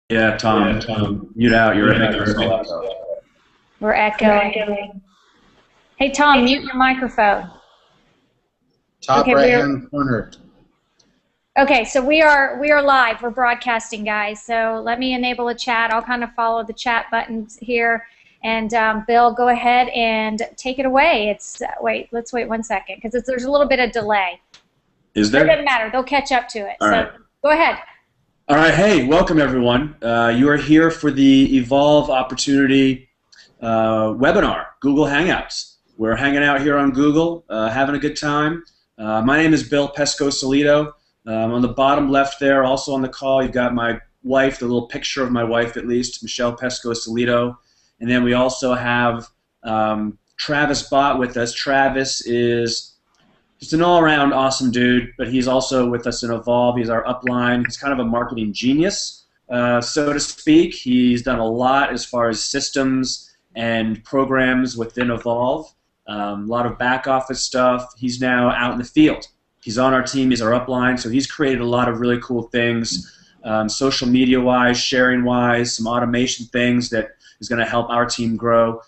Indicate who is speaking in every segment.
Speaker 1: Yeah, Tom, mute out. You're echoing.
Speaker 2: We're echoing. Hey, Tom, mute your microphone.
Speaker 3: Top
Speaker 2: Okay,
Speaker 3: right-hand corner.
Speaker 2: Okay, so we are live. We're broadcasting, guys. So let me enable a chat. I'll kind of follow the chat buttons here. And Bill, go ahead and take it away. Let's wait 1 second because there's a little bit of delay.
Speaker 1: Is there?
Speaker 2: It doesn't matter. They'll catch up to it.
Speaker 1: All right.
Speaker 2: Go ahead.
Speaker 1: All right. Hey, welcome everyone. You are here for the Evolv Opportunity webinar, Google Hangouts. We're hanging out here on Google, having a good time. My name is Bill Pescosolido. On the bottom left there, also on the call, you've got my wife, the little picture of my wife at least, Michelle Pescosolido. And then we also have Travis Bott with us. Travis is just an all-around awesome dude, but he's also with us in Evolv. He's our upline. He's kind of a marketing genius, so to speak. He's done a lot as far as systems and programs within Evolv, a lot of back office stuff. He's now out in the field. He's on our team. He's our upline, so he's created a lot of really cool things, social media-wise, sharing-wise, some automation things that is going to help our team grow.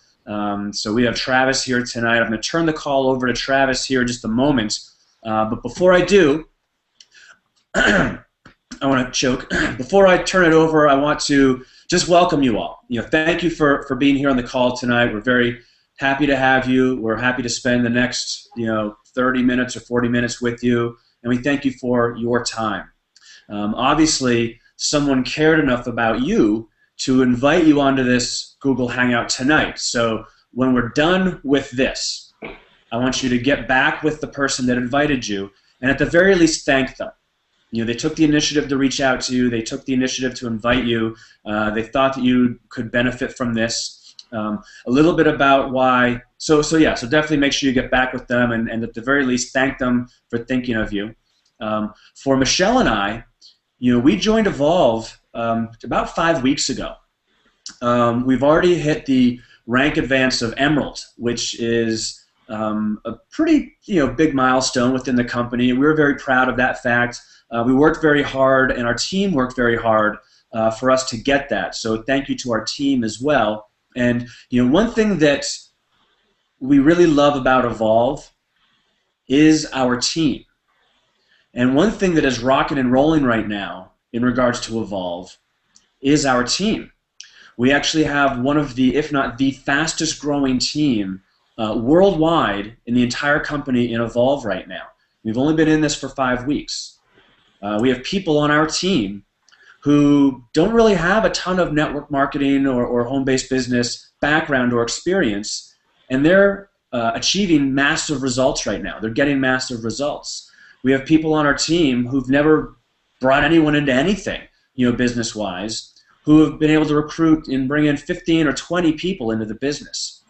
Speaker 1: So we have Travis here tonight. I'm going to turn the call over to Travis here in just a moment. But before I do, I want to choke. Before I turn it over, I want to just welcome you all. Thank you for being here on the call tonight. We're very happy to have you. We're happy to spend the next 30 minutes or 40 minutes with you, and we thank you for your time. Obviously, someone cared enough about you to invite you onto this Google Hangout tonight. So when we're done with this, I want you to get back with the person that invited you and at the very least thank them. They took the initiative to reach out to you. They took the initiative to invite you. They thought that you could benefit from this. A little bit about why. So definitely make sure you get back with them and at the very least thank them for thinking of you. For Michelle and I, we joined Evolv about 5 weeks ago. We've already hit the rank advance of Emerald, which is a pretty big milestone within the company. We're very proud of that fact. We worked very hard, and our team worked very hard for us to get that. So thank you to our team as well. And one thing that we really love about Evolv is our team. And one thing that is rocking and rolling right now in regards to Evolv is our team. We actually have one of the, if not the fastest growing team worldwide in the entire company in Evolv right now. We've only been in this for 5 weeks. We have people on our team who don't really have a ton of network marketing or home-based business background or experience, and they're achieving massive results right now. They're getting massive results. We have people on our team who've never brought anyone into anything, business-wise, who have been able to recruit and bring in 15 or 20 people into the business.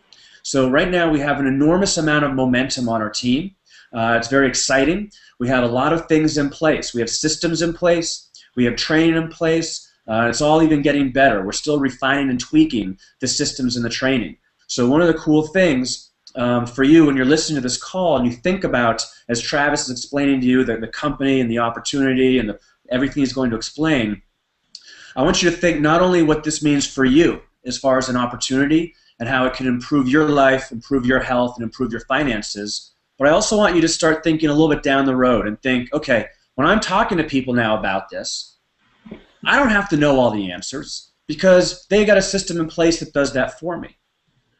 Speaker 1: So right now we have an enormous amount of momentum on our team. It's very exciting. We have a lot of things in place. We have systems in place. We have training in place. It's all even getting better. We're still refining and tweaking the systems and the training. So one of the cool things for you when you're listening to this call and you think about, as Travis is explaining to you, the company and the opportunity and everything he's going to explain, I want you to think not only what this means for you as far as an opportunity and how it can improve your life, improve your health, and improve your finances, but I also want you to start thinking a little bit down the road and think, okay, when I'm talking to people now about this, I don't have to know all the answers because they got a system in place that does that for me.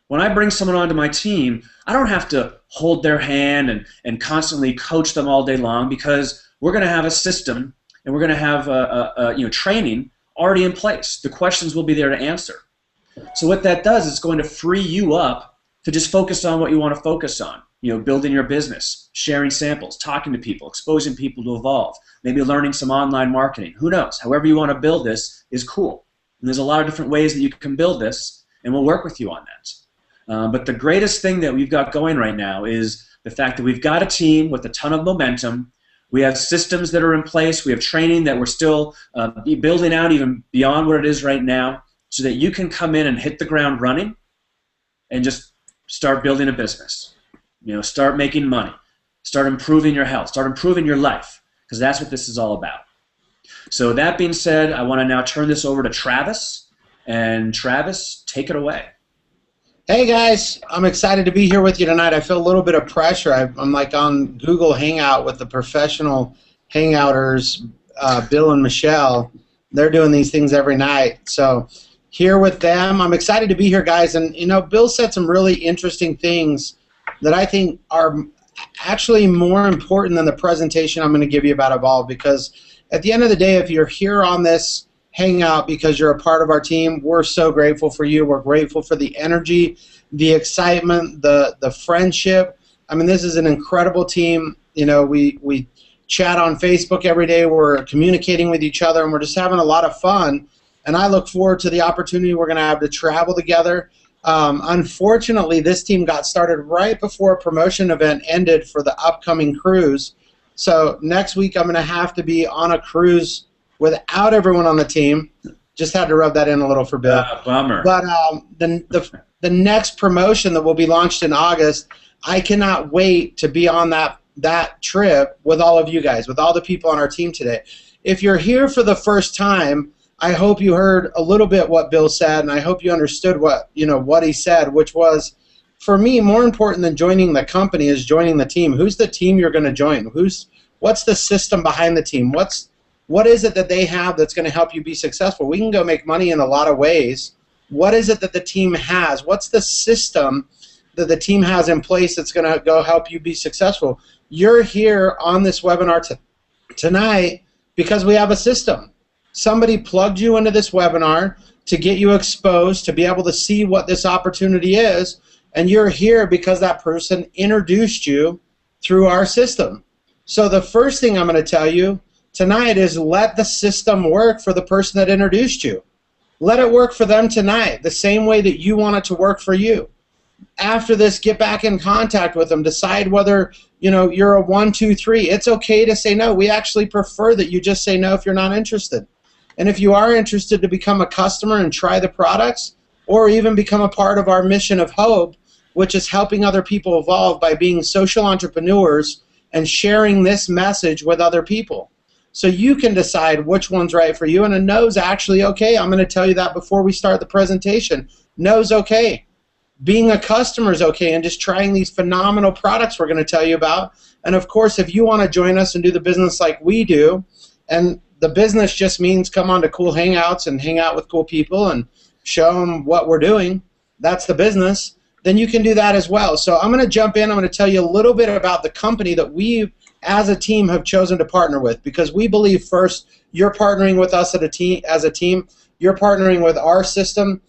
Speaker 1: When I bring someone onto my team, I don't have to hold their hand and constantly coach them all day long because we're going to have a system and we're going to have training already in place. The questions will be there to answer. So what that does is it's going to free you up to just focus on what you want to focus on. Building your business, sharing samples, talking to people, exposing people to Evolv, maybe learning some online marketing. Who knows? However you want to build this is cool. And there's a lot of different ways that you can build this, and we'll work with you on that. But the greatest thing that we've got going right now is the fact that we've got a team with a ton of momentum. We have systems that are in place. We have training that we're still building out even beyond what it is right now so that you can come in and hit the ground running and just start building a business. Start making money. Start improving your health. Start improving your life because that's what this is all about. So that being said, I want to now turn this over to Travis. And Travis, take it away.
Speaker 3: Hey guys, I'm excited to be here with you tonight. I feel a little bit of pressure. I'm like on Google Hangout with the professional hangouters, Bill and Michelle. They're doing these things every night. So here with them, I'm excited to be here, guys. And you know, Bill said some really interesting things that I think are actually more important than the presentation I'm going to give you about Evolv, because at the end of the day, if you're here on this hangout because you're a part of our team, we're so grateful for you. We're grateful for the energy, the excitement, the friendship. I mean, this is an incredible team. You know, we chat on Facebook every day. We're communicating with each other, and we're just having a lot of fun. And I look forward to the opportunity we're going to have to travel together. Unfortunately, this team got started right before a promotion event ended for the upcoming cruise. So next week I'm going to have to be on a cruise without everyone on the team. Just had to rub that in a little for Bill.
Speaker 1: Bummer.
Speaker 3: But the next promotion that will be launched in August, I cannot wait to be on that trip with all of you guys, with all the people on our team today. If you're here for the first time, I hope you heard a little bit what Bill said, and I hope you understood what he said, which was, for me, more important than joining the company is joining the team. Who's the team you're going to join? What's the system behind the team? What is it that they have that's going to help you be successful? We can go make money in a lot of ways. What is it that the team has? What's the system that the team has in place that's going to go help you be successful? You're here on this webinar tonight because we have a system. Somebody plugged you into this webinar to get you exposed, to be able to see what this opportunity is, and you're here because that person introduced you through our system. So the first thing I'm going to tell you tonight is let the system work for the person that introduced you. Let it work for them tonight, the same way that you want it to work for you. After this, get back in contact with them. Decide whether you're a 1, 2, 3. It's okay to say no. We actually prefer that you just say no if you're not interested. And if you are interested to become a customer and try the products, or even become a part of our mission of hope, which is helping other people evolve by being social entrepreneurs and sharing this message with other people. So you can decide which one's right for you, and a no's actually okay. I'm going to tell you that before we start the presentation. No's okay. Being a customer is okay, and just trying these phenomenal products we're going to tell you about. And of course, if you want to join us and do the business like we do, and the business just means come on to cool hangouts and hang out with cool people and show them what we're doing, that's the business, then you can do that as well. So I'm going to jump in. I'm going to tell you a little bit about the company that we as a team have chosen to partner with, because we believe first you're partnering with us as a team. You're partnering with our system.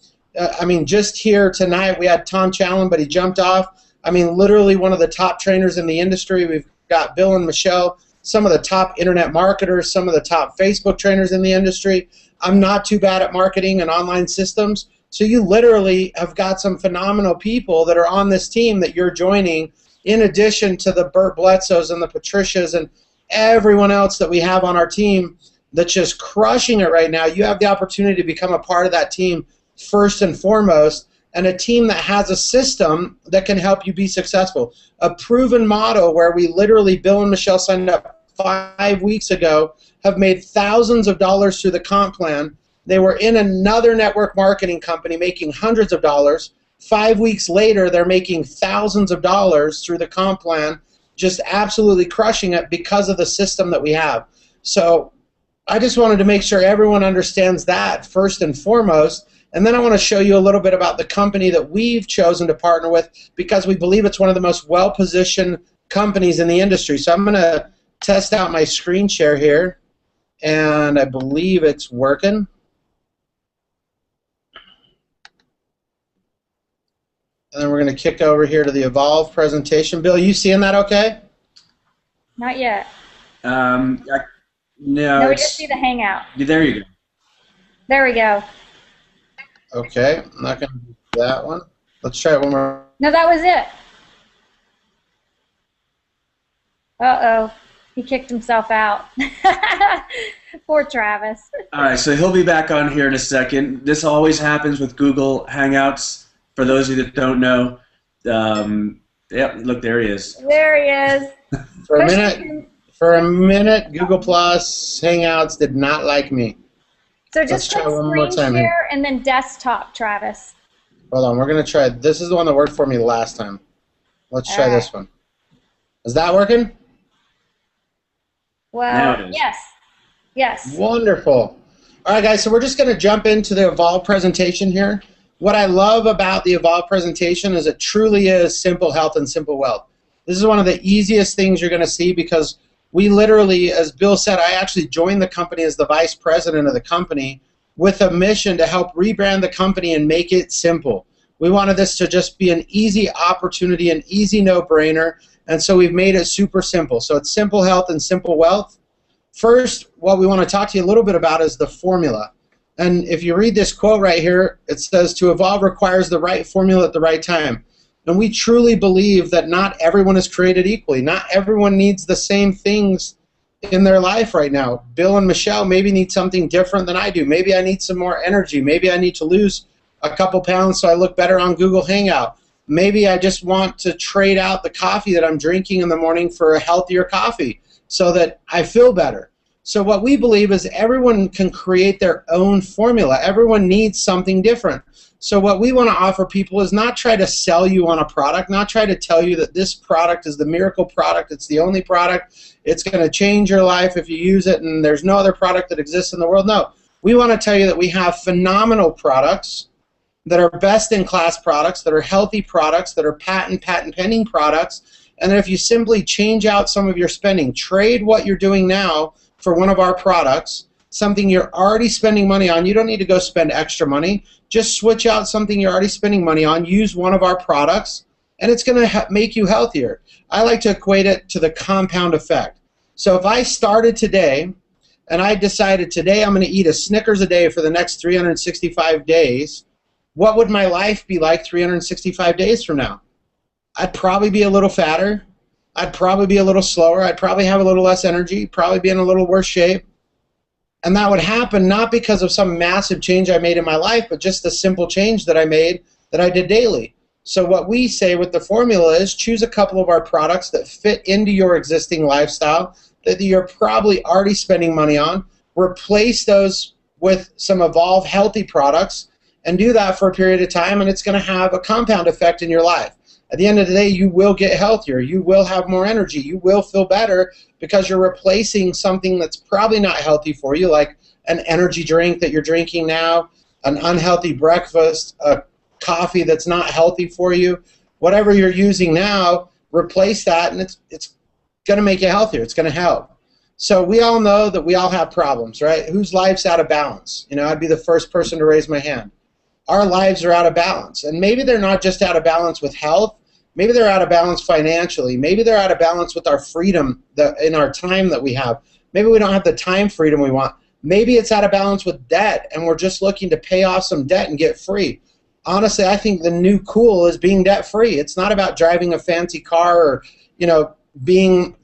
Speaker 3: I mean, just here tonight we had Tom Challen, but he jumped off. I mean, literally one of the top trainers in the industry. We've got Bill and Michelle, some of the top internet marketers, some of the top Facebook trainers in the industry. I'm not too bad at marketing and online systems. So you literally have got some phenomenal people that are on this team that you're joining, in addition to the Burt Bledsoes and the Patricias and everyone else that we have on our team that's just crushing it right now. You have the opportunity to become a part of that team first and foremost, and a team that has a system that can help you be successful. A proven model where we literally, Bill and Michelle signed up 5 weeks ago, have made thousands of dollars through the comp plan. They were in another network marketing company making hundreds of dollars. 5 weeks later, they're making thousands of dollars through the comp plan, just absolutely crushing it because of the system that we have. So I just wanted to make sure everyone understands that first and foremost. And then I want to show you a little bit about the company that we've chosen to partner with, because we believe it's one of the most well-positioned companies in the industry. So I'm going to test out my screen share here, and I believe it's working. And then we're going to kick over here to the Evolv presentation. Bill, you seeing that okay?
Speaker 2: Not yet.
Speaker 1: No,
Speaker 2: No, we just see the hangout.
Speaker 1: There you go.
Speaker 2: There we go.
Speaker 3: Okay, I'm not going to do that one. Let's try it one more.
Speaker 2: No, that was it. Uh-oh. He kicked himself out. Poor Travis.
Speaker 1: All right, so he'll be back on here in a second. This always happens with Google Hangouts. For those of you that don't know, yep, look, there he is.
Speaker 2: There he is.
Speaker 3: For For a minute, Google Plus, Hangouts did not like me.
Speaker 2: So
Speaker 3: Let's
Speaker 2: just
Speaker 3: try
Speaker 2: click
Speaker 3: one more
Speaker 2: screen
Speaker 3: time here.
Speaker 2: share and then desktop, Travis.
Speaker 3: Hold on, we're going to try. This is the one that worked for me last time. Let's try this one. Is that working?
Speaker 2: Well,
Speaker 1: Now it is.
Speaker 2: yes. Yes.
Speaker 3: Wonderful. All right, guys, so we're just going to jump into the Evolv presentation here. What I love about the Evolv presentation is it truly is simple health and simple wealth. This is one of the easiest things you're going to see because we literally, as Bill said, I actually joined the company as the vice president of the company with a mission to help rebrand the company and make it simple. We wanted this to just be an easy opportunity, an easy no-brainer, and so we've made it super simple. So it's simple health and simple wealth. First, what we want to talk to you a little bit about is the formula. And if you read this quote right here, it says, to evolve requires the right formula at the right time. And we truly believe that not everyone is created equally. Not everyone needs the same things in their life right now. Bill and Michelle maybe need something different than I do. Maybe I need some more energy. Maybe I need to lose a couple pounds so I look better on Google Hangout. Maybe I just want to trade out the coffee that I'm drinking in the morning for a healthier coffee so that I feel better. So what we believe is everyone can create their own formula. Everyone needs something different. So what we want to offer people is not try to sell you on a product, not try to tell you that this product is the miracle product, it's the only product, it's going to change your life if you use it, and there's no other product that exists in the world. No, we want to tell you that we have phenomenal products that are best-in-class products, that are healthy products, that are patent-pending products, and that if you simply change out some of your spending, trade what you're doing now for one of our products, something you're already spending money on. You don't need to go spend extra money. Just switch out something you're already spending money on, use one of our products, and it's going to make you healthier. I like to equate it to the compound effect. So if I started today and I decided today I'm going to eat a Snickers a day for the next 365 days, what would my life be like 365 days from now? I'd probably be a little fatter. I'd probably be a little slower. I'd probably have a little less energy, probably be in a little worse shape. And that would happen not because of some massive change I made in my life, but just the simple change that I made that I did daily. So what we say with the formula is choose a couple of our products that fit into your existing lifestyle that you're probably already spending money on, replace those with some Evolv healthy products, and do that for a period of time, and it's going to have a compound effect in your life. At the end of the day, you will get healthier. You will have more energy. You will feel better because you're replacing something that's probably not healthy for you, like an energy drink that you're drinking now, an unhealthy breakfast, a coffee that's not healthy for you. Whatever you're using now, replace that, and it's going to make you healthier. It's going to help. So we all know that we all have problems, right? Whose life's out of balance? You know, I'd be the first person to raise my hand. Our lives are out of balance, and maybe they're not just out of balance with health. Maybe they're out of balance financially. Maybe they're out of balance with our freedom in our time that we have. Maybe we don't have the time freedom we want. Maybe it's out of balance with debt, and we're just looking to pay off some debt and get free. Honestly, I think the new cool is being debt-free. It's not about driving a fancy car or, you know,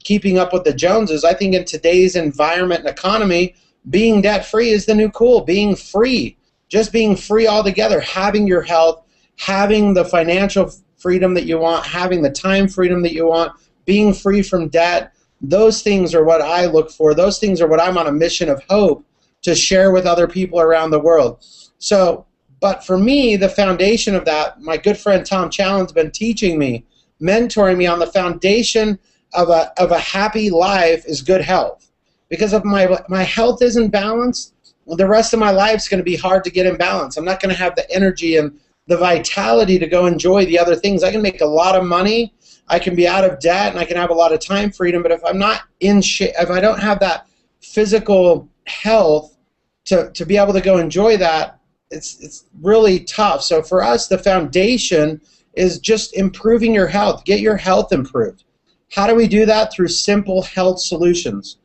Speaker 3: keeping up with the Joneses. I think in today's environment and economy, being debt-free is the new cool. Being free, just being free altogether, having your health, having the financial freedom that you want, having the time freedom that you want, being free from debt. Those things are what I look for. Those things are what I'm on a mission of hope to share with other people around the world. So, but for me, the foundation of that, my good friend Tom Challen's been teaching me, mentoring me on the foundation of a happy life is good health. Because if my health isn't balanced, well, the rest of my life is going to be hard to get in balance. I'm not going to have the energy and the vitality to go enjoy the other things. I can make a lot of money, I can be out of debt, and I can have a lot of time freedom, but if I'm not in shape, if I don't have that physical health to be able to go enjoy that, it's really tough. So for us, the foundation is just improving your health. Get your health improved. How do we do that? Through simple health solutions.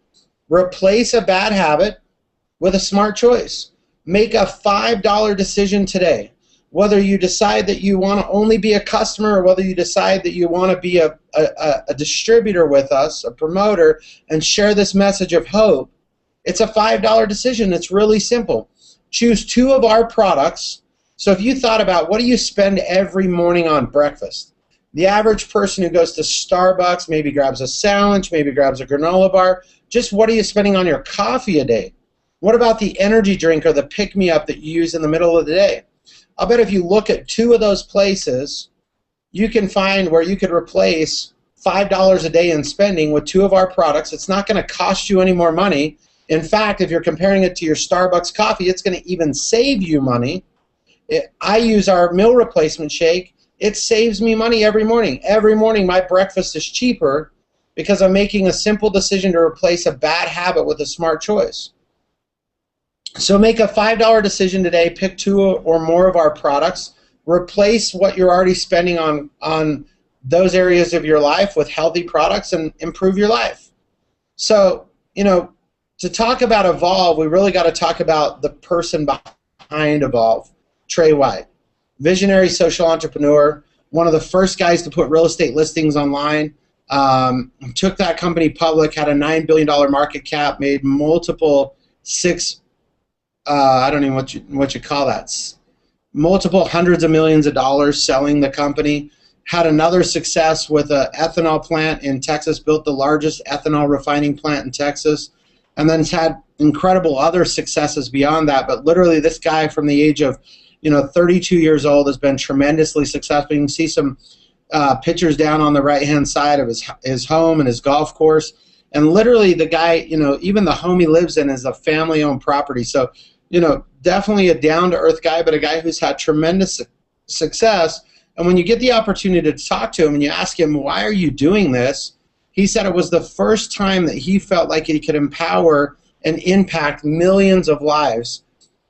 Speaker 3: Replace a bad habit with a smart choice. Make a $5 decision today. Whether you decide that you want to only be a customer or whether you decide that you want to be a distributor with us, a promoter, and share this message of hope, it's a $5 decision. It's really simple. Choose 2 of our products. So if you thought about what do you spend every morning on breakfast, The average person who goes to Starbucks maybe grabs a sandwich, maybe grabs a granola bar. Just what are you spending on your coffee a day? What about the energy drink or the pick-me-up that you use in the middle of the day? I'll bet if you look at 2 of those places, you can find where you could replace $5 a day in spending with 2 of our products. It's not going to cost you any more money. In fact, if you're comparing it to your Starbucks coffee, it's going to even save you money. I use our meal replacement shake. It saves me money every morning. Every morning my breakfast is cheaper because I'm making a simple decision to replace a bad habit with a smart choice. So make a $5 decision today, pick 2 or more of our products, replace what you're already spending on those areas of your life with healthy products and improve your life. So, to talk about Evolv, we really got to talk about the person behind Evolv, Trey White. Visionary social entrepreneur, one of the first guys to put real estate listings online, took that company public, had a $9 billion market cap, made multiple I don't even know what you call that, multiple hundreds of millions of dollars selling the company, had another success with an ethanol plant in Texas, built the largest ethanol refining plant in Texas, and then has had incredible other successes beyond that. But literally this guy from the age of 32 years old has been tremendously successful. You can see some pictures down on the right-hand side of his home and his golf course. And literally the guy, even the home he lives in is a family-owned property. So, definitely a down-to-earth guy, but a guy who's had tremendous success. And when you get the opportunity to talk to him and you ask him, why are you doing this? He said it was the first time that he felt like he could empower and impact millions of lives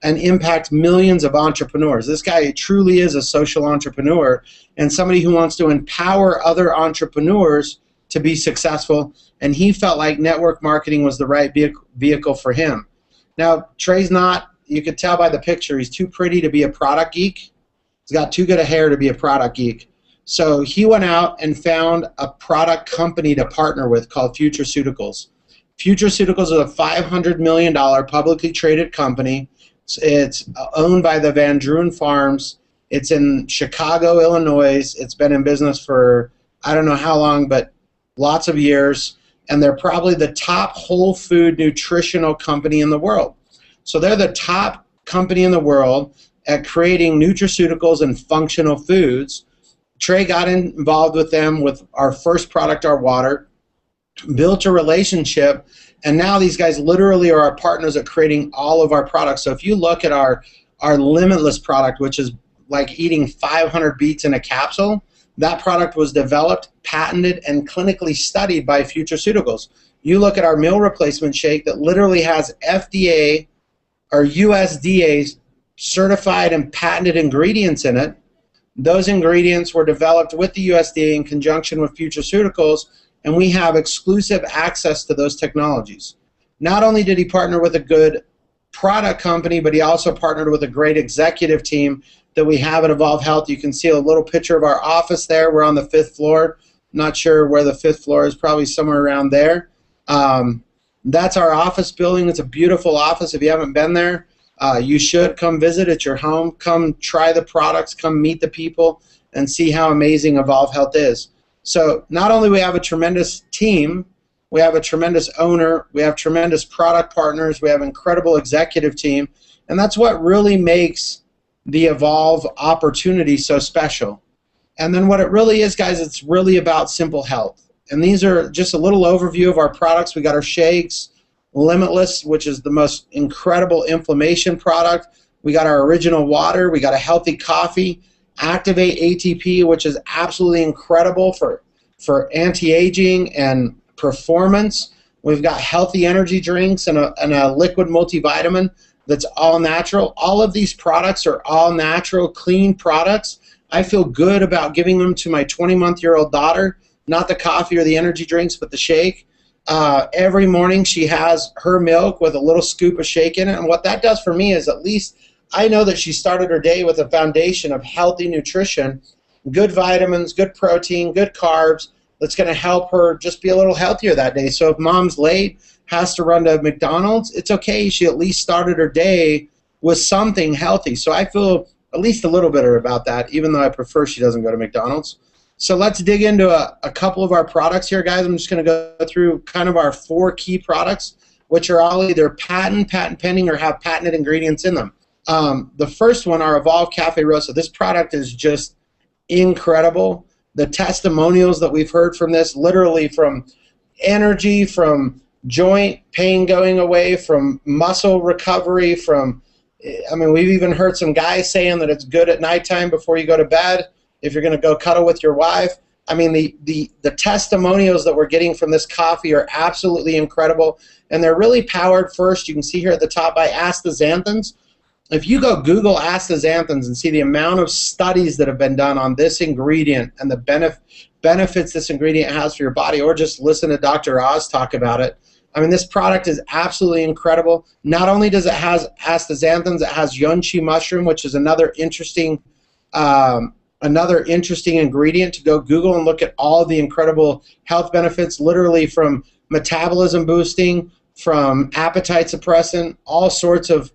Speaker 3: and impact millions of entrepreneurs. This guy truly is a social entrepreneur and somebody who wants to empower other entrepreneurs to be successful, and he felt like network marketing was the right vehicle for him. Now, Trey's not, you could tell by the picture, he's too pretty to be a product geek. He's got too good a hair to be a product geek. So he went out and found a product company to partner with called Futureceuticals. Futureceuticals is a $500 million publicly traded company. It's owned by the Van Druen Farms. It's in Chicago, Illinois. It's been in business for I don't know how long, but lots of years. And they're probably the top whole food nutritional company in the world. So they're the top company in the world at creating nutraceuticals and functional foods. Trey got involved with them with our first product, our water, built a relationship, and now these guys literally are our partners at creating all of our products. So if you look at our Limitless product, which is like eating 500 beets in a capsule, that product was developed, patented, and clinically studied by Futureceuticals. You look at our meal replacement shake that literally has FDA or USDA certified and patented ingredients in it. Those ingredients were developed with the USDA in conjunction with Futureceuticals, and we have exclusive access to those technologies. Not only did he partner with a good product company, but he also partnered with a great executive team that we have at Evolv Health. You can see a little picture of our office there. We're on the 5th floor. Not sure where the 5th floor is, probably somewhere around there. That's our office building. It's a beautiful office. If you haven't been there, you should come visit at your home. Come try the products, come meet the people, and see how amazing Evolv Health is. So not only do we have a tremendous team, we have a tremendous owner, we have tremendous product partners, we have an incredible executive team, and that's what really makes the Evolv opportunity so special. And then what it really is, guys, it's really about simple health. And these are just a little overview of our products. We got our shakes, Limitless, which is the most incredible inflammation product. We got our original water. We got a healthy coffee, Activate ATP, which is absolutely incredible for anti-aging and performance. We've got healthy energy drinks and a liquid multivitamin that's all natural. All of these products are all natural, clean products. I feel good about giving them to my 20-month-old daughter, not the coffee or the energy drinks, but the shake. Every morning she has her milk with a little scoop of shake in it, and what that does for me is at least I know that she started her day with a foundation of healthy nutrition, good vitamins, good protein, good carbs, that's going to help her just be a little healthier that day. So if mom's late, has to run to McDonald's, it's okay. She at least started her day with something healthy. So I feel at least a little better about that, even though I prefer she doesn't go to McDonald's. So let's dig into a couple of our products here, guys. I'm just going to go through kind of our 4 key products, which are all either patent pending, or have patented ingredients in them. The first one, our Evolv Cafe Rosa. This product is just incredible. The testimonials that we've heard from this, literally from energy, from joint pain going away, from muscle recovery, from, I mean, we've even heard some guys saying that it's good at nighttime before you go to bed, if you're going to go cuddle with your wife. I mean, the testimonials that we're getting from this coffee are absolutely incredible, and they're really powered first, you can see here at the top, by astaxanthins. If you go Google astaxanthins and see the amount of studies that have been done on this ingredient and the benefits this ingredient has for your body, or just listen to Dr. Oz talk about it, I mean, this product is absolutely incredible. Not only does it have astaxanthins, it has yonchi mushroom, which is another interesting ingredient. To go Google and look at all the incredible health benefits, literally from metabolism boosting, from appetite suppressant, all sorts of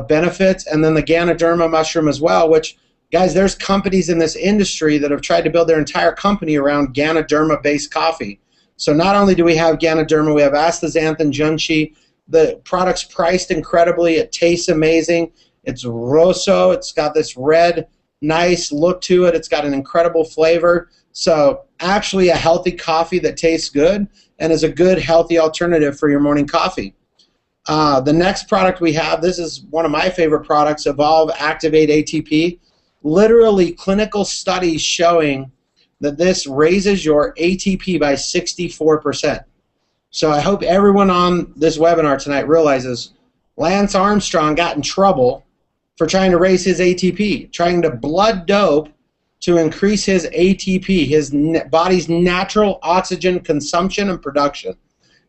Speaker 3: benefits. And then the Ganoderma mushroom as well, which, guys, there's companies in this industry that have tried to build their entire company around Ganoderma-based coffee. So not only do we have Ganoderma, we have astaxanthin, junchi. The product's priced incredibly. It tastes amazing. It's rosso. It's got this red, nice look to it. It's got an incredible flavor. So actually a healthy coffee that tastes good and is a good, healthy alternative for your morning coffee. The next product we have, this is one of my favorite products, Evolv Activate ATP. Literally clinical studies showing that this raises your ATP by 64%. So I hope everyone on this webinar tonight realizes Lance Armstrong got in trouble for trying to raise his ATP, trying to blood dope to increase his ATP, his body's natural oxygen consumption and production,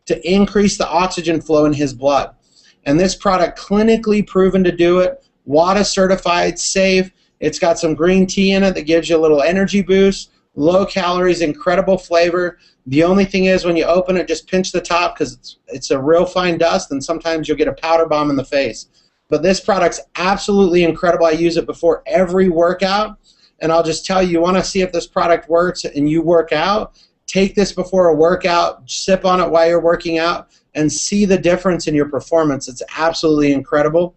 Speaker 3: to increase the oxygen flow in his blood. And this product, clinically proven to do it, WADA certified, safe. It's got some green tea in it that gives you a little energy boost, low calories, incredible flavor. The only thing is, when you open it, just pinch the top, because it's a real fine dust, and sometimes you'll get a powder bomb in the face. But this product's absolutely incredible. I use it before every workout, and I'll just tell you, you want to see if this product works and you work out, take this before a workout, sip on it while you're working out, and see the difference in your performance. It's absolutely incredible.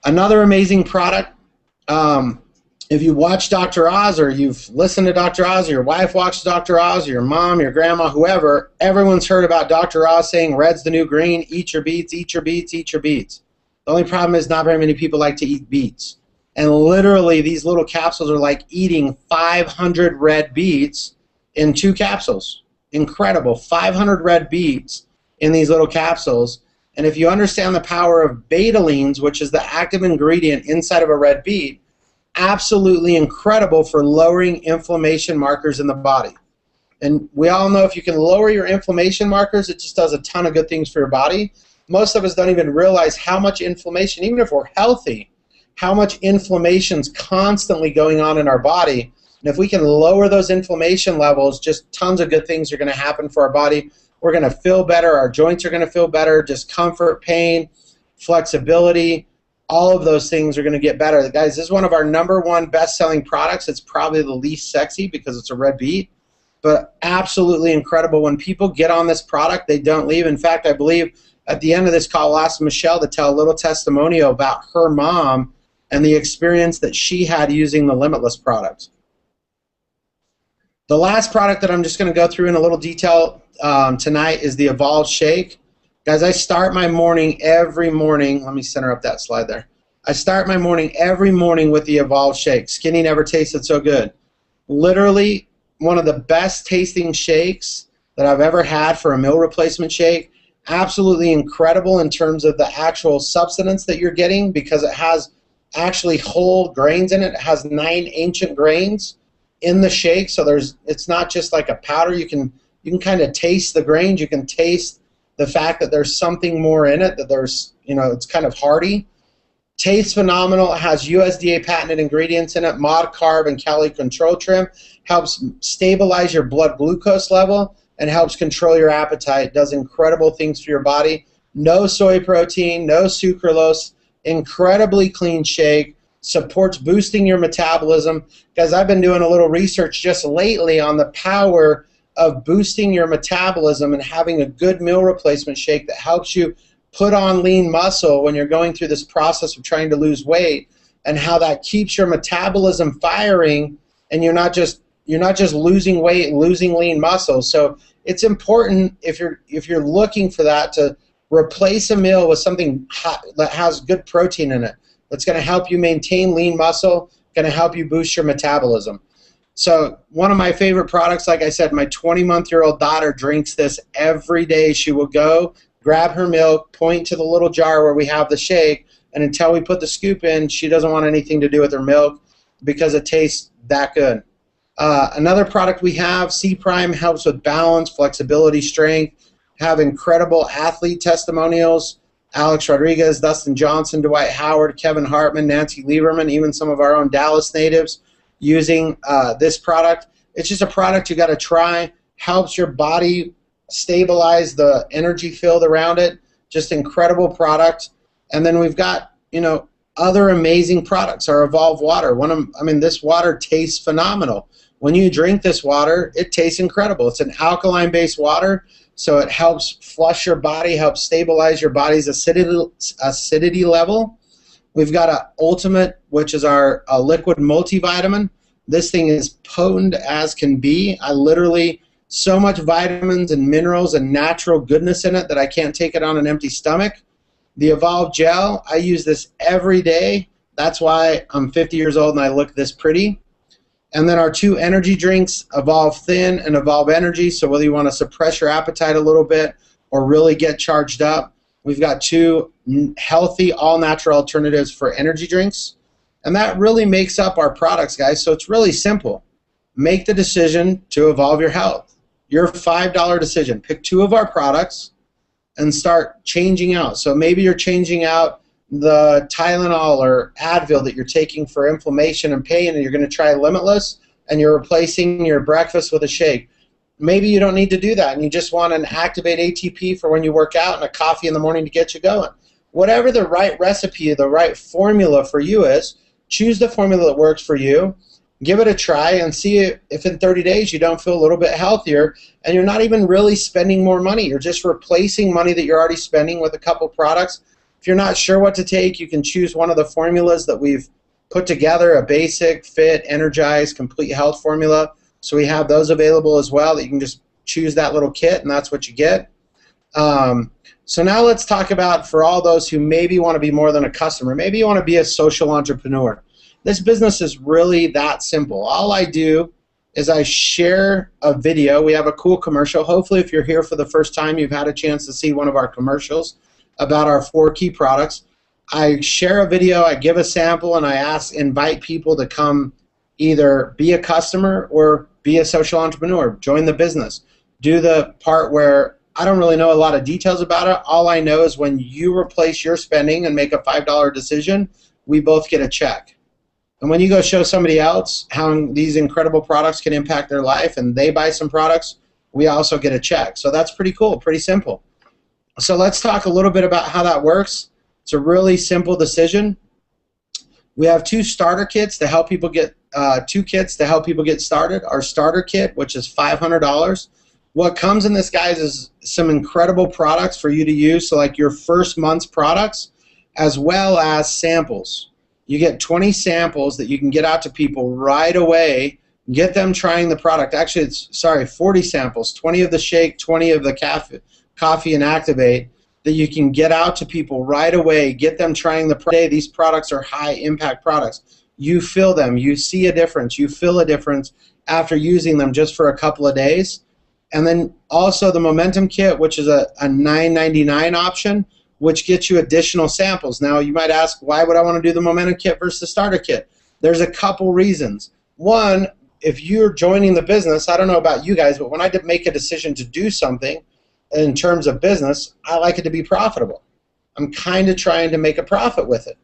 Speaker 3: Another amazing product, if you watch Dr. Oz, or you've listened to Dr. Oz, or your wife watches Dr. Oz, or your mom, your grandma, whoever, everyone's heard about Dr. Oz saying, red's the new green, eat your beets, eat your beets, eat your beets. The only problem is not very many people like to eat beets. And literally, these little capsules are like eating 500 red beets in 2 capsules. Incredible. 500 red beets in these little capsules. And if you understand the power of betalains, which is the active ingredient inside of a red beet, absolutely incredible for lowering inflammation markers in the body. And we all know if you can lower your inflammation markers, it just does a ton of good things for your body. Most of us don't even realize how much inflammation, even if we're healthy, how much inflammation's constantly going on in our body. And if we can lower those inflammation levels, just tons of good things are going to happen for our body. We're going to feel better. Our joints are going to feel better. Discomfort, pain, flexibility, all of those things are going to get better. Guys, this is one of our #1 best-selling products. It's probably the least sexy because it's a red beet, but absolutely incredible. When people get on this product, they don't leave. In fact, I believe at the end of this call, I'll ask Michelle to tell a little testimonial about her mom and the experience that she had using the Limitless product. The last product that I'm just going to go through in a little detail tonight is the Evolv Shake. Guys, I start my morning every morning. Let me center up that slide there. I start my morning every morning with the Evolv Shake. Skinny never tasted so good. Literally one of the best tasting shakes that I've ever had for a meal replacement shake. Absolutely incredible in terms of the actual substance that you're getting, because it has actually whole grains in it. It has 9 ancient grains in the shake, so it's not just like a powder. You can kind of taste the grains. You can taste the fact that there's something more in it, that there's, it's kind of hearty. Tastes phenomenal. It has USDA patented ingredients in it, mod carb and calorie control trim. Helps stabilize your blood glucose level and helps control your appetite. Does incredible things for your body. No soy protein, no sucralose, incredibly clean shake. supports boosting your metabolism. Guys, I've been doing a little research just lately on the power of boosting your metabolism and having a good meal replacement shake that helps you put on lean muscle when you're going through this process of trying to lose weight, and how that keeps your metabolism firing, and you're not just losing weight and losing lean muscle. So it's important, if you're looking for that, to replace a meal with something hot that has good protein in it, that's going to help you maintain lean muscle, going to help you boost your metabolism. So one of my favorite products, like I said, my 20-month-old daughter drinks this every day. She will go grab her milk, point to the little jar where we have the shake, and until we put the scoop in, she doesn't want anything to do with her milk because it tastes that good. Another product we have, C Prime, helps with balance, flexibility, strength, have incredible athlete testimonials. Alex Rodriguez, Dustin Johnson, Dwight Howard, Kevin Hartman, Nancy Lieberman, even some of our own Dallas natives using this product. It's just a product you got to try. Helps your body stabilize the energy field around it. Just incredible product. And then we've got, other amazing products. Our Evolv water. This water tastes phenomenal. When you drink this water, it tastes incredible. It's an alkaline-based water, so it helps flush your body, helps stabilize your body's acidity level. We've got an Ultimate, which is our liquid multivitamin. This thing is potent as can be. So much vitamins and minerals and natural goodness in it that I can't take it on an empty stomach. The Evolv gel, I use this every day. That's why I'm 50 years old and I look this pretty. And then our 2 energy drinks, Evolv Thin and Evolv Energy. So whether you want to suppress your appetite a little bit or really get charged up, we've got 2 healthy, all-natural alternatives for energy drinks. And that really makes up our products, guys. So it's really simple. Make the decision to evolve your health. Your $5 decision. Pick 2 of our products and start changing out. So maybe you're changing out the Tylenol or Advil that you're taking for inflammation and pain, and you're going to try Limitless, and you're replacing your breakfast with a shake. Maybe you don't need to do that, and you just want an Activate ATP for when you work out and a coffee in the morning to get you going. Whatever the right recipe, the right formula for you is, choose the formula that works for you. Give it a try and see if in 30 days you don't feel a little bit healthier, and you're not even really spending more money. You're just replacing money that you're already spending with a couple products. If you're not sure what to take, you can choose one of the formulas that we've put together, a basic, fit, energize, complete health formula. So we have those available as well, that you can just choose that little kit and that's what you get. So now let's talk about, for all those who maybe want to be more than a customer, maybe you want to be a social entrepreneur. This business is really that simple. All I do is I share a video. We have a cool commercial. Hopefully if you're here for the first time, you've had a chance to see one of our commercials about our 4 key products. I share a video, I give a sample, and I invite people to come either be a customer or be a social entrepreneur, join the business. Do the part where I don't really know a lot of details about it. All I know is when you replace your spending and make a $5 decision, we both get a check. And when you go show somebody else how these incredible products can impact their life and they buy some products, we also get a check. So that's pretty cool, pretty simple. So let's talk a little bit about how that works. It's a really simple decision. We have 2 starter kits to help people get 2 kits to help people get started. Our starter kit, which is $500. What comes in this, guys, is some incredible products for you to use, so like your first month's products, as well as samples. You get 20 samples that you can get out to people right away, get them trying the product. Actually, 40 samples, 20 of the shake, 20 of the coffee and Activate, that you can get out to people right away, get them trying the product. These products are high-impact products. You feel them. You see a difference. You feel a difference after using them just for a couple of days. And then also the Momentum Kit, which is a $9.99 option, which gets you additional samples. Now, you might ask, why would I want to do the Momentum Kit versus the Starter Kit? There's a couple reasons. One, if you're joining the business, I don't know about you guys, but when I make a decision to do something in terms of business, I like it to be profitable. I'm kind of trying to make a profit with it.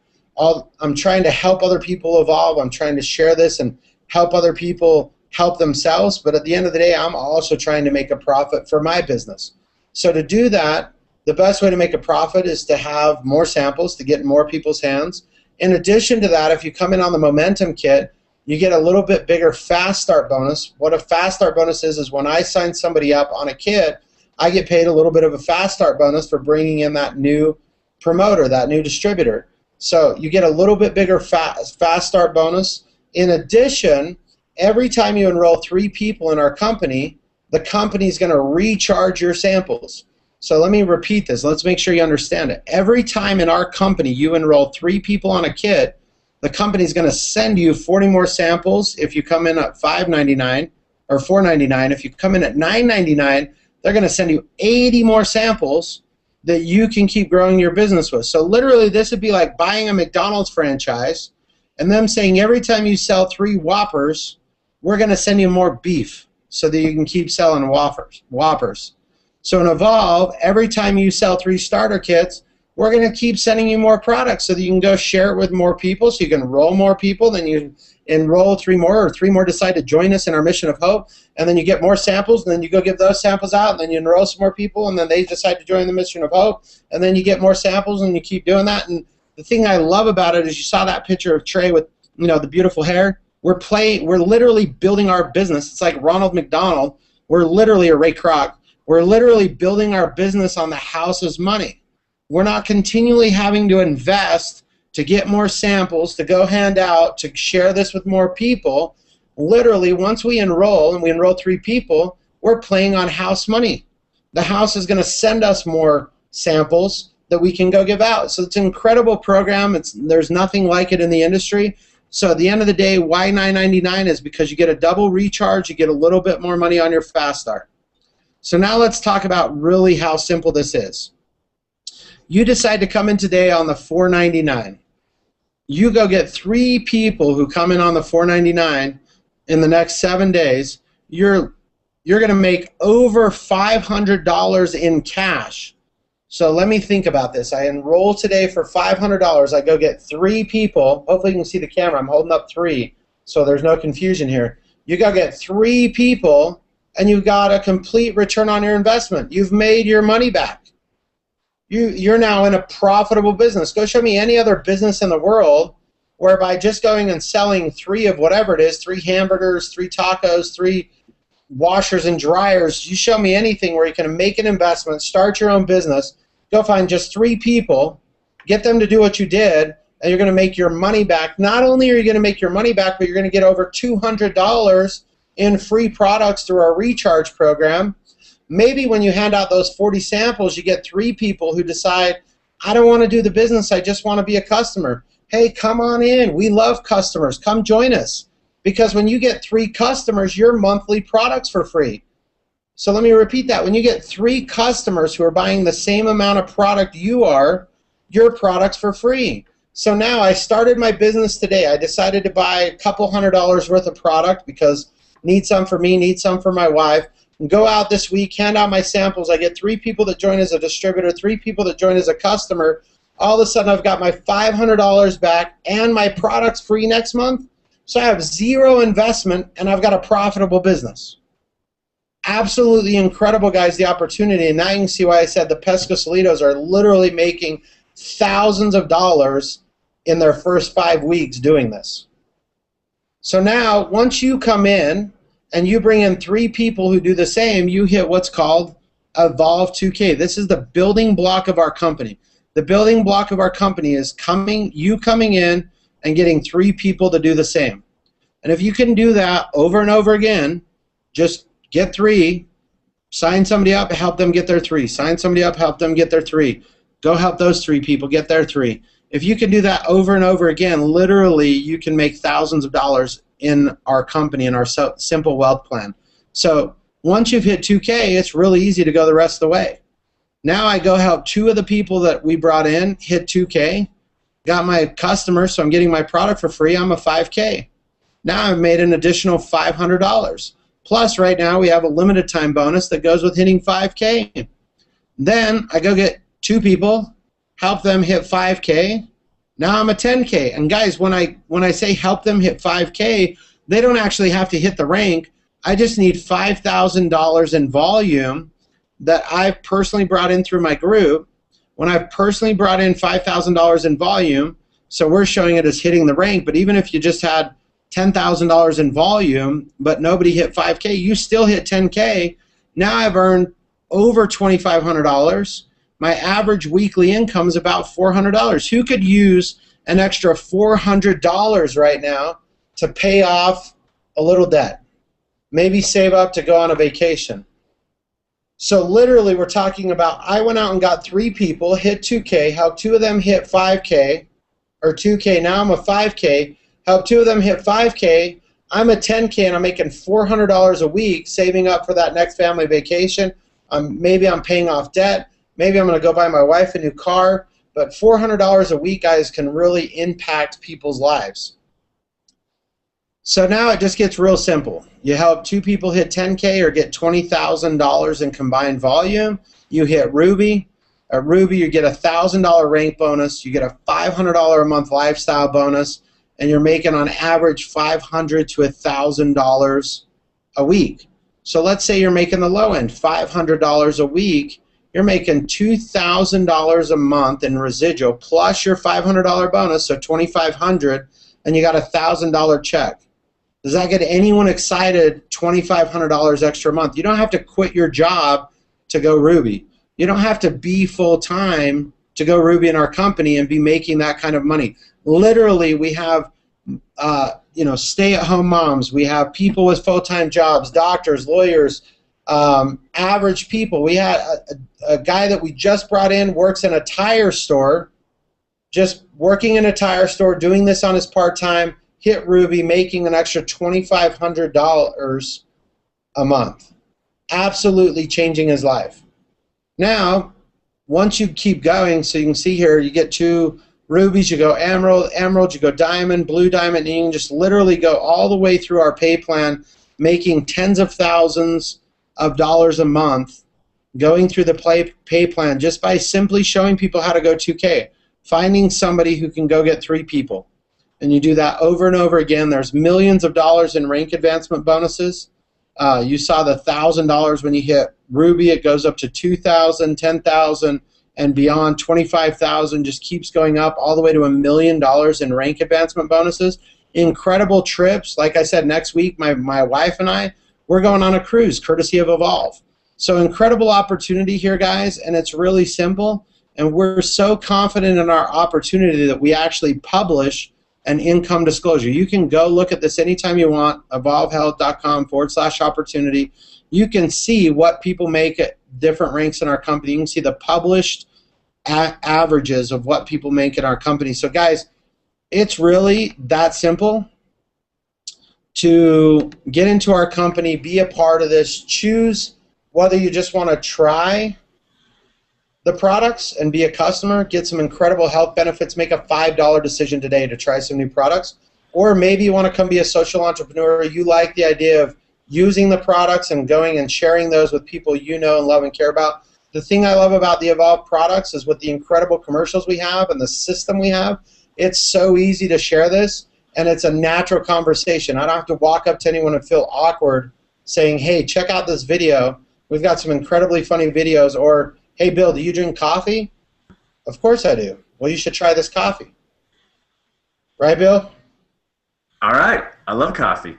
Speaker 3: I'm trying to help other people evolve. I'm trying to share this and help other people help themselves, but at the end of the day, I'm also trying to make a profit for my business. So to do that, the best way to make a profit is to have more samples, to get in more people's hands, In addition to that, if you come in on the Momentum Kit, you get a little bit bigger Fast Start bonus. What a Fast Start bonus is when I sign somebody up on a kit, I get paid a little bit of a Fast Start bonus for bringing in that new promoter, that new distributor. So you get a little bit bigger Fast Start bonus. In addition, every time you enroll 3 people in our company, the company's going to recharge your samples. So let me repeat this. Let's make sure you understand it. Every time in our company you enroll 3 people on a kit, the company's going to send you 40 more samples if you come in at $5.99 or $4.99. If you come in at $9.99, they're going to send you 80 more samples that you can keep growing your business with. So literally this would be like buying a McDonald's franchise and them saying every time you sell 3 Whoppers, we're going to send you more beef so that you can keep selling Whoppers. So in Evolv, every time you sell 3 starter kits, we're going to keep sending you more products so that you can go share it with more people, so you can enroll more people, then you enroll 3 more, or 3 more decide to join us in our mission of hope, and then you get more samples, and then you go give those samples out, and then you enroll some more people, and then they decide to join the mission of hope, and then you get more samples, and you keep doing that. And the thing I love about it is you saw that picture of Trey with, you know, the beautiful hair. We're literally building our business. It's like Ronald McDonald. We're literally, or Ray Kroc. We're literally building our business on the house's money. We're not continually having to invest to get more samples, to go hand out, to share this with more people. Literally, once we enroll, and we enroll 3 people, we're playing on house money. The house is going to send us more samples that we can go give out. So it's an incredible program. There's nothing like it in the industry. So at the end of the day, why $9.99 is because you get a double recharge, you get a little bit more money on your Fast Start. So now let's talk about really how simple this is. You decide to come in today on the $4.99. You go get 3 people who come in on the $4.99 in the next 7 days. You're going to make over $500 in cash. So let me think about this. I enroll today for $500. I go get 3 people. Hopefully you can see the camera. I'm holding up 3, so there's no confusion here. You go get 3 people, and you've got a complete return on your investment. You've made your money back. You're now in a profitable business. Go show me any other business in the world whereby just going and selling 3 of whatever it is, 3 hamburgers, 3 tacos, 3 washers and dryers, you show me anything where you can make an investment, start your own business, go find just 3 people, get them to do what you did, and you're going to make your money back. Not only are you going to make your money back, but you're going to get over $200 in free products through our recharge program. Maybe when you hand out those 40 samples, you get 3 people who decide, I don't want to do the business, I just want to be a customer. Hey, come on in. We love customers. Come join us. Because when you get 3 customers, your monthly products for free. So let me repeat that. When you get 3 customers who are buying the same amount of product you are, your product's for free. So now I started my business today. I decided to buy a couple $100 worth of product because need some for me, need some for my wife. And go out this week, hand out my samples. I get 3 people that join as a distributor, 3 people that join as a customer. All of a sudden I've got my $500 back and my product's free next month. So I have 0 investment and I've got a profitable business. Absolutely incredible, guys, the opportunity. And now you can see why I said the Pescosolidos are literally making thousands of dollars in their first 5 weeks doing this. So now once you come in and you bring in 3 people who do the same, you hit what's called Evolv 2K. This is the building block of our company. The building block of our company is you coming in and getting 3 people to do the same. And if you can do that over and over again, just get 3, sign somebody up, help them get their 3. Sign somebody up, help them get their 3. Go help those 3 people get their 3. If you can do that over and over again, literally you can make thousands of dollars in our company, in our simple wealth plan. So once you've hit 2K, it's really easy to go the rest of the way. Now I go help 2 of the people that we brought in hit 2K, got my customers, so I'm getting my product for free. I'm a 5K. Now I've made an additional $500. Plus right now we have a limited time bonus that goes with hitting 5K. Then I go get 2 people, help them hit 5K. Now I'm a 10K. And guys, when I say help them hit 5K, they don't actually have to hit the rank. I just need $5,000 in volume that I've personally brought in through my group. When I've personally brought in $5,000 in volume, So we're showing it as hitting the rank, but even if you just had $10,000 in volume, but nobody hit 5K, you still hit 10K. Now I've earned over $2,500. My average weekly income is about $400. Who could use an extra $400 right now to pay off a little debt? Maybe save up to go on a vacation. So literally we're talking about, I went out and got 3 people, hit 2K, helped 2 of them hit 5K, or 2K, now I'm a 5K, helped 2 of them hit 5K, I'm a 10K and I'm making $400 a week saving up for that next family vacation. Maybe I'm paying off debt, maybe I'm going to go buy my wife a new car, but $400 a week, guys, can really impact people's lives. So now it just gets real simple. You help 2 people hit 10K or get $20,000 in combined volume. You hit Ruby. At Ruby, you get a $1,000 rank bonus. You get a $500 a month lifestyle bonus, and you're making on average $500 to $1,000 a week. So let's say you're making the low end, $500 a week. You're making $2,000 a month in residual plus your $500 bonus, so $2,500, and you got a $1,000 check. Does that get anyone excited? $2,500 extra a month. You don't have to quit your job to go Ruby. You don't have to be full-time to go Ruby in our company and be making that kind of money. Literally, we have stay-at-home moms. We have people with full-time jobs, doctors, lawyers, average people. We had a guy that we just brought in, works in a tire store, just working in a tire store, doing this on his part-time, hit Ruby, making an extra $2,500 a month. Absolutely changing his life. Now, once you keep going, so you can see here, you get 2 rubies, you go emerald, emerald, you go diamond, blue diamond, and you can just literally go all the way through our pay plan, making tens of thousands of dollars a month, going through the pay plan just by simply showing people how to go 2K, finding somebody who can go get 3 people. And you do that over and over again. There's millions of dollars in rank advancement bonuses. You saw the $1,000 when you hit Ruby. It goes up to $2,000, $10,000, and beyond. $25,000 just keeps going up all the way to $1 million in rank advancement bonuses. Incredible trips. Like I said, next week, my wife and I, we're going on a cruise courtesy of Evolv. So incredible opportunity here, guys, and it's really simple. And we're so confident in our opportunity that we actually publish an income disclosure. You can go look at this anytime you want, evolvhealth.com/opportunity. You can see what people make at different ranks in our company. You can see the published averages of what people make in our company. So guys, it's really that simple to get into our company, be a part of this, choose whether you just want to try the products and be a customer, get some incredible health benefits, make a $5 decision today to try some new products, or maybe you want to come be a social entrepreneur. You like the idea of using the products and going and sharing those with people you know and love and care about. The thing I love about the Evolv products is with the incredible commercials we have and the system we have, it's so easy to share this, and it's a natural conversation. I don't have to walk up to anyone and feel awkward saying, hey, check out this video. We've got some incredibly funny videos, or hey, Bill, do you drink coffee? Of course I do. Well, you should try this coffee. Right, Bill?
Speaker 1: All right. I love coffee.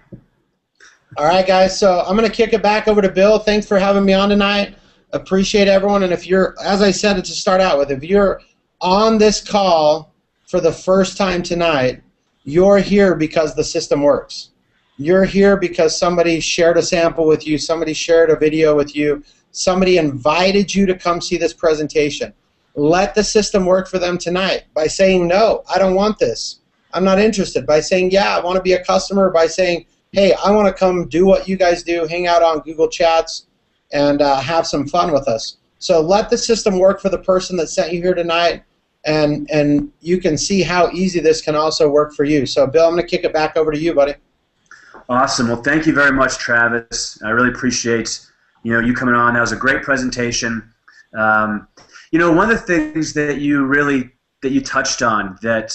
Speaker 3: All right, guys. So I'm going to kick it back over to Bill. Thanks for having me on tonight. Appreciate everyone. And if you're, as I said to start out with, if you're on this call for the first time tonight, you're here because the system works. You're here because somebody shared a sample with you, somebody shared a video with you, somebody invited you to come see this presentation. Let the system work for them tonight by saying, no, I don't want this. I'm not interested. By saying, yeah, I want to be a customer. By saying, hey, I want to come do what you guys do, hang out on Google Chats, and have some fun with us. So let the system work for the person that sent you here tonight, and you can see how easy this can also work for you. So, Bill, I'm going to kick it back over to you, buddy.
Speaker 1: Awesome. Well, thank you very much, Travis. I really appreciate you coming on. That was a great presentation. One of the things that you touched on that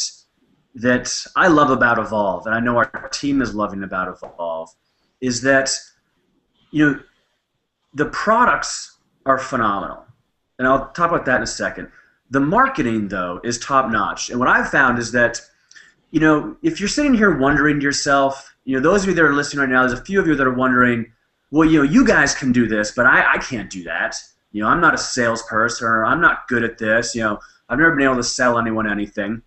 Speaker 1: I love about Evolv, and I know our team is loving about Evolv, is that the products are phenomenal, and I'll talk about that in a second. The marketing, though, is top-notch. And what I've found is that, if you're sitting here wondering to yourself, those of you that are listening right now, there's a few of you that are wondering, well, you guys can do this, but I can't do that. I'm not a salesperson, or I'm not good at this. I've never been able to sell anyone anything.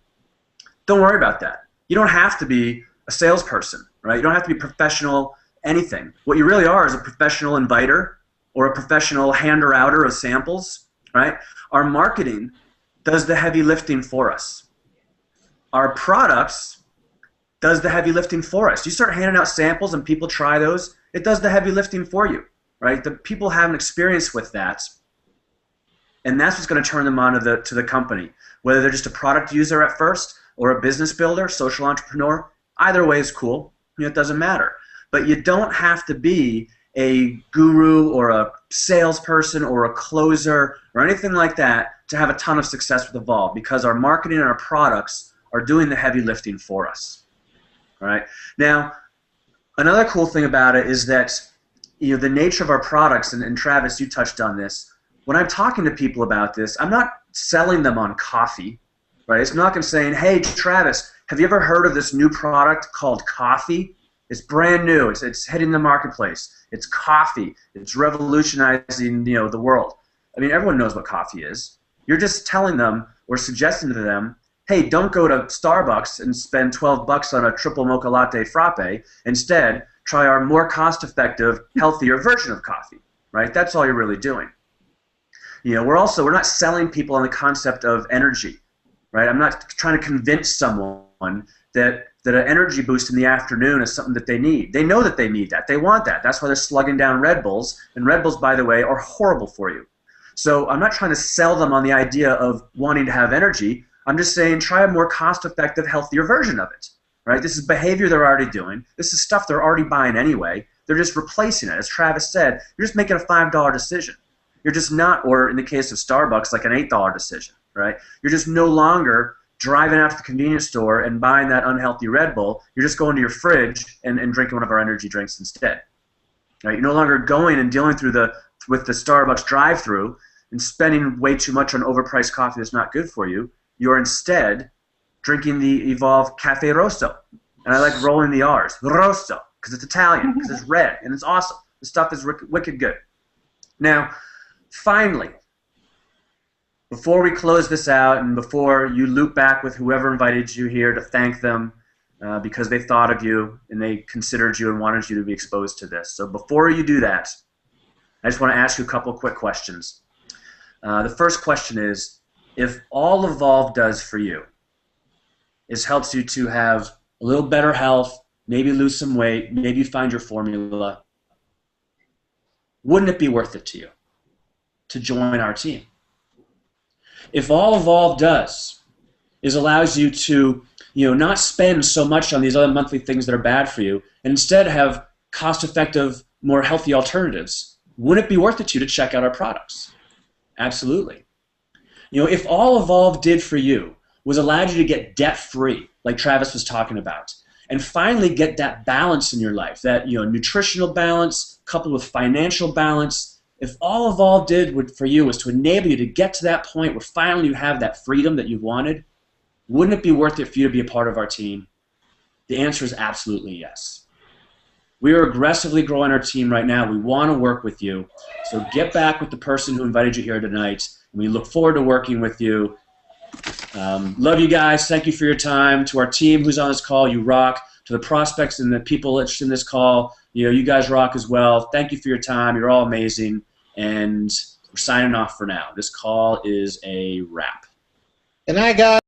Speaker 1: Don't worry about that. You don't have to be a salesperson, right? You don't have to be professional anything. What you really are is a professional inviter or a professional hander-outer of samples, right? Our marketing does the heavy lifting for us. Our products does the heavy lifting for us. You start handing out samples and people try those, it does the heavy lifting for you, right? The people have an experience with that, and that's what's going to turn them on to the company. Whether they're just a product user at first or a business builder, social entrepreneur, either way is cool. It doesn't matter. But you don't have to be a guru or a salesperson or a closer or anything like that to have a ton of success with Evolv, because our marketing and our products are doing the heavy lifting for us. All right? Now, another cool thing about it is that the nature of our products, and Travis, you touched on this, when I'm talking to people about this, I'm not selling them on coffee, right? It's not going to saying, hey, Travis, have you ever heard of this new product called coffee? It's brand new. It's hitting the marketplace. It's coffee. It's revolutionizing, the world. I mean, everyone knows what coffee is. You're just telling them or suggesting to them, hey, don't go to Starbucks and spend $12 on a triple mocha latte frappe. Instead, try our more cost-effective, healthier version of coffee, right? That's all you're really doing. We're not selling people on the concept of energy, right? I'm not trying to convince someone that an energy boost in the afternoon is something that they need. They know that they need that. They want that. That's why they're slugging down Red Bulls, and Red Bulls, by the way, are horrible for you. So I'm not trying to sell them on the idea of wanting to have energy. I'm just saying try a more cost-effective, healthier version of it, right? This is behavior they're already doing. This is stuff they're already buying anyway. They're just replacing it. As Travis said, you're just making a $5 decision. You're just not, or in the case of Starbucks, like an $8 decision, right? You're just no longer driving out to the convenience store and buying that unhealthy Red Bull. You're just going to your fridge and drinking one of our energy drinks instead. Right? You're no longer going and dealing with the Starbucks drive-thru and spending way too much on overpriced coffee that's not good for you. You're instead drinking the Evolv Cafe Rosso. And I like rolling the R's. Rosso, because it's Italian, because it's red, and it's awesome. The stuff is wicked good. Now, finally, before we close this out and before you loop back with whoever invited you here to thank them because they thought of you and they considered you and wanted you to be exposed to this. So before you do that, I just want to ask you a couple quick questions. The first question is, if all Evolv does for you is helps you to have a little better health, maybe lose some weight, maybe you find your formula, wouldn't it be worth it to you to join our team? If all Evolv does is allows you to, not spend so much on these other monthly things that are bad for you, and instead have cost-effective, more healthy alternatives, wouldn't it be worth it to you to check out our products? Absolutely. If all Evolv did for you was allowed you to get debt-free, like Travis was talking about, and finally get that balance in your life, that nutritional balance coupled with financial balance. If all Evolv did for you was to enable you to get to that point where finally you have that freedom that you wanted, wouldn't it be worth it for you to be a part of our team? The answer is absolutely yes. We are aggressively growing our team right now. We want to work with you. So get back with the person who invited you here tonight. And we look forward to working with you. Love you guys. Thank you for your time. To our team who's on this call, you rock. To the prospects and the people interested in this call, you guys rock as well. Thank you for your time. You're all amazing. And we're signing off for now. This call is a wrap.
Speaker 3: Good night, guys.